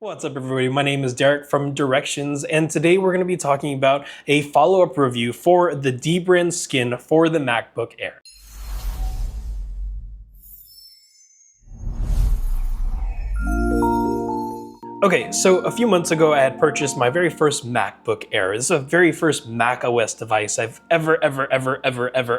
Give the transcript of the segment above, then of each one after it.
What's up everybody, my name is Derek from Directions, and today we're going to be talking about a follow-up review for the dbrand skin for the MacBook Air. Okay, so a few months ago I had purchased my very first MacBook Air. This is the very first Mac OS device I've ever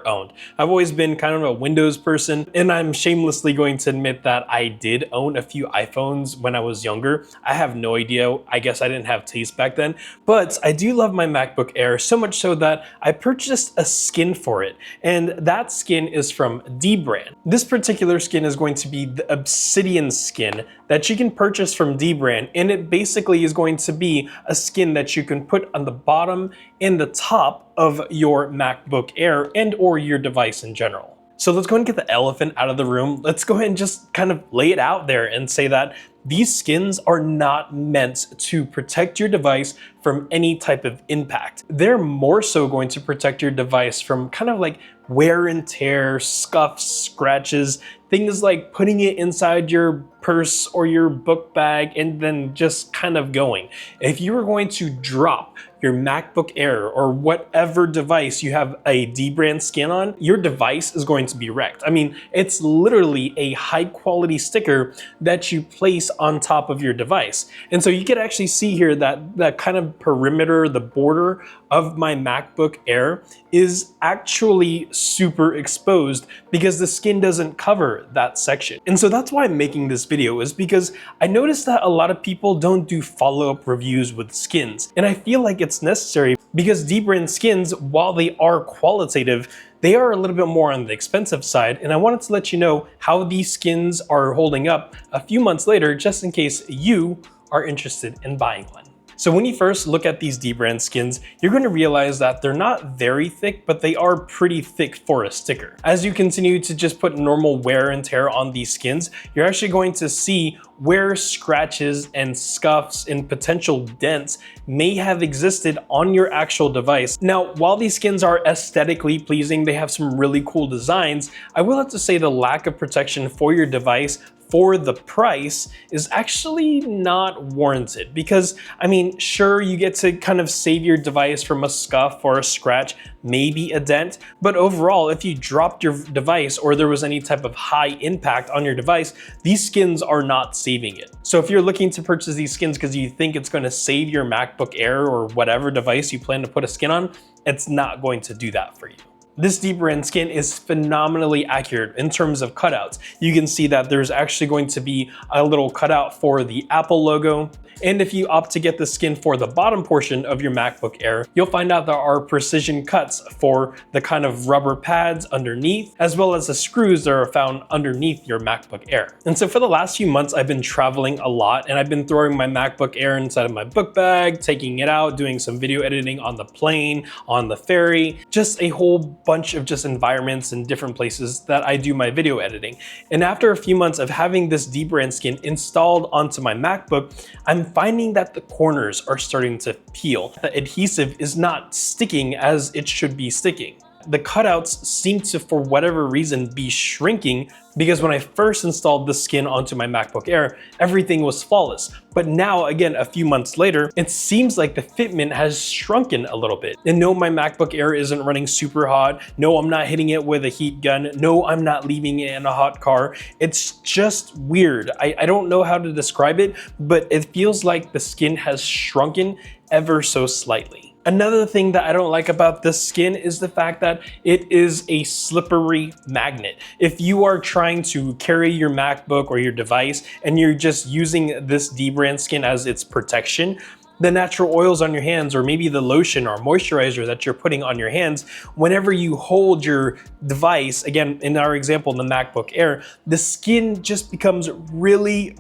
owned. I've always been kind of a Windows person, and I'm shamelessly going to admit that I did own a few iPhones when I was younger. I have no idea, I guess I didn't have taste back then, but I do love my MacBook Air so much so that I purchased a skin for it, and that skin is from dbrand. This particular skin is going to be the Obsidian skin that you can purchase from dbrand, and it basically is going to be a skin that you can put on the bottom and the top of your MacBook Air and or your device in general. So let's go ahead and get the elephant out of the room. Let's go ahead and just kind of lay it out there and say that these skins are not meant to protect your device from any type of impact. They're more so going to protect your device from kind of like wear and tear, scuffs, scratches, things like putting it inside your purse or your book bag and then just kind of going. If you were going to drop your MacBook Air or whatever device you have a dbrand skin on, your device is going to be wrecked. I mean, it's literally a high quality sticker that you place on top of your device. And so you can actually see here that that kind of perimeter, the border of my MacBook Air is actually super exposed because the skin doesn't cover that section. And so that's why I'm making this video, is because I noticed that a lot of people don't do follow-up reviews with skins. And I feel like it's necessary because dbrand skins, while they are qualitative, they are a little bit more on the expensive side, and I wanted to let you know how these skins are holding up a few months later, just in case you are interested in buying one. So when you first look at these dbrand skins, you're going to realize that they're not very thick, but they are pretty thick for a sticker. As you continue to just put normal wear and tear on these skins, you're actually going to see where scratches and scuffs and potential dents may have existed on your actual device. Now, while these skins are aesthetically pleasing, they have some really cool designs, I will have to say the lack of protection for your device for the price is actually not warranted, because I mean, sure, you get to kind of save your device from a scuff or a scratch, maybe a dent, but overall, if you dropped your device or there was any type of high impact on your device, these skins are not saving it. So if you're looking to purchase these skins because you think it's going to save your MacBook Air or whatever device you plan to put a skin on, it's not going to do that for you. This dbrand skin is phenomenally accurate in terms of cutouts. You can see that there's actually going to be a little cutout for the Apple logo. And if you opt to get the skin for the bottom portion of your MacBook Air, you'll find out there are precision cuts for the kind of rubber pads underneath, as well as the screws that are found underneath your MacBook Air. And so for the last few months, I've been traveling a lot, and I've been throwing my MacBook Air inside of my book bag, taking it out, doing some video editing on the plane, on the ferry, just a whole bunch of just environments and different places that I do my video editing. And after a few months of having this dbrand skin installed onto my MacBook, I'm finding that the corners are starting to peel. The adhesive is not sticking as it should be sticking. The cutouts seem to, for whatever reason, be shrinking, because when I first installed the skin onto my MacBook Air, everything was flawless. But now, again, a few months later, it seems like the fitment has shrunken a little bit. And no, my MacBook Air isn't running super hot. No, I'm not hitting it with a heat gun. No, I'm not leaving it in a hot car. It's just weird. I don't know how to describe it, but it feels like the skin has shrunken ever so slightly. Another thing that I don't like about this skin is the fact that it is a slippery magnet. If you are trying to carry your MacBook or your device and you're just using this dbrand skin as its protection, the natural oils on your hands, or maybe the lotion or moisturizer that you're putting on your hands, whenever you hold your device, again, in our example, the MacBook Air, the skin just becomes really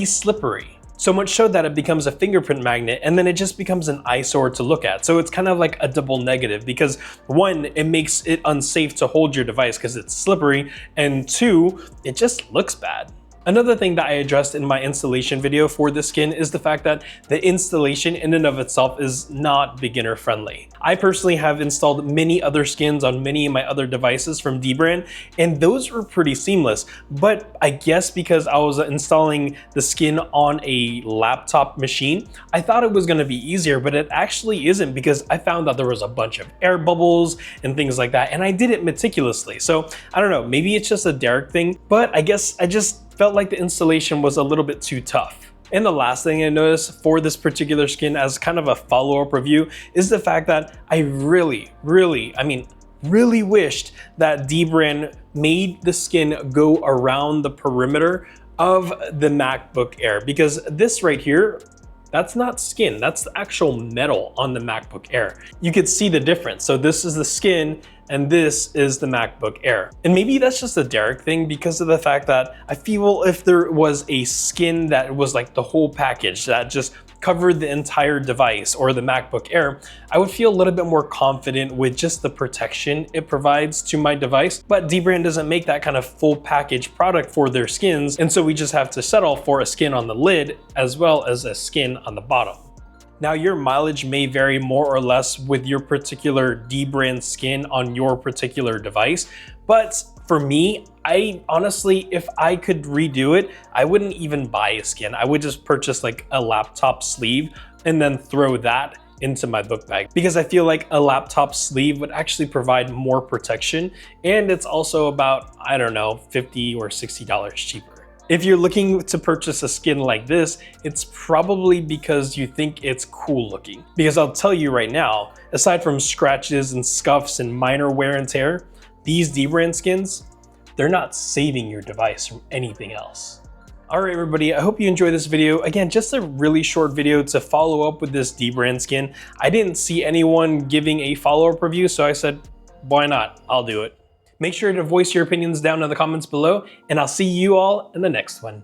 slippery. So much so that it becomes a fingerprint magnet, and then it just becomes an eyesore to look at. So it's kind of like a double negative, because one, it makes it unsafe to hold your device because it's slippery, and two, it just looks bad. Another thing that I addressed in my installation video for this skin is the fact that the installation in and of itself is not beginner friendly. I personally have installed many other skins on many of my other devices from dbrand, and those were pretty seamless. But I guess because I was installing the skin on a laptop machine, I thought it was going to be easier, but it actually isn't, because I found that there was a bunch of air bubbles and things like that, and I did it meticulously. So I don't know, maybe it's just a Derek thing, but I guess I just felt like the installation was a little bit too tough. And the last thing I noticed for this particular skin as kind of a follow-up review is the fact that I really wished that dbrand made the skin go around the perimeter of the MacBook Air, because this right here, that's not skin, that's the actual metal on the MacBook Air. You could see the difference. So this is the skin and this is the MacBook Air. And maybe that's just a Derek thing, because of the fact that I feel if there was a skin that was like the whole package that just covered the entire device or the MacBook Air, I would feel a little bit more confident with just the protection it provides to my device. But dbrand doesn't make that kind of full package product for their skins, and so we just have to settle for a skin on the lid as well as a skin on the bottom. Now, your mileage may vary more or less with your particular dbrand skin on your particular device, but for me, I honestly, if I could redo it, I wouldn't even buy a skin. I would just purchase like a laptop sleeve and then throw that into my book bag, because I feel like a laptop sleeve would actually provide more protection, and it's also about, I don't know, $50 or $60 cheaper. If you're looking to purchase a skin like this, it's probably because you think it's cool looking. Because I'll tell you right now, aside from scratches and scuffs and minor wear and tear, these dbrand skins, they're not saving your device from anything else. All right, everybody, I hope you enjoyed this video. Again, just a really short video to follow up with this dbrand skin. I didn't see anyone giving a follow-up review, so I said, why not? I'll do it. Make sure to voice your opinions down in the comments below, and I'll see you all in the next one.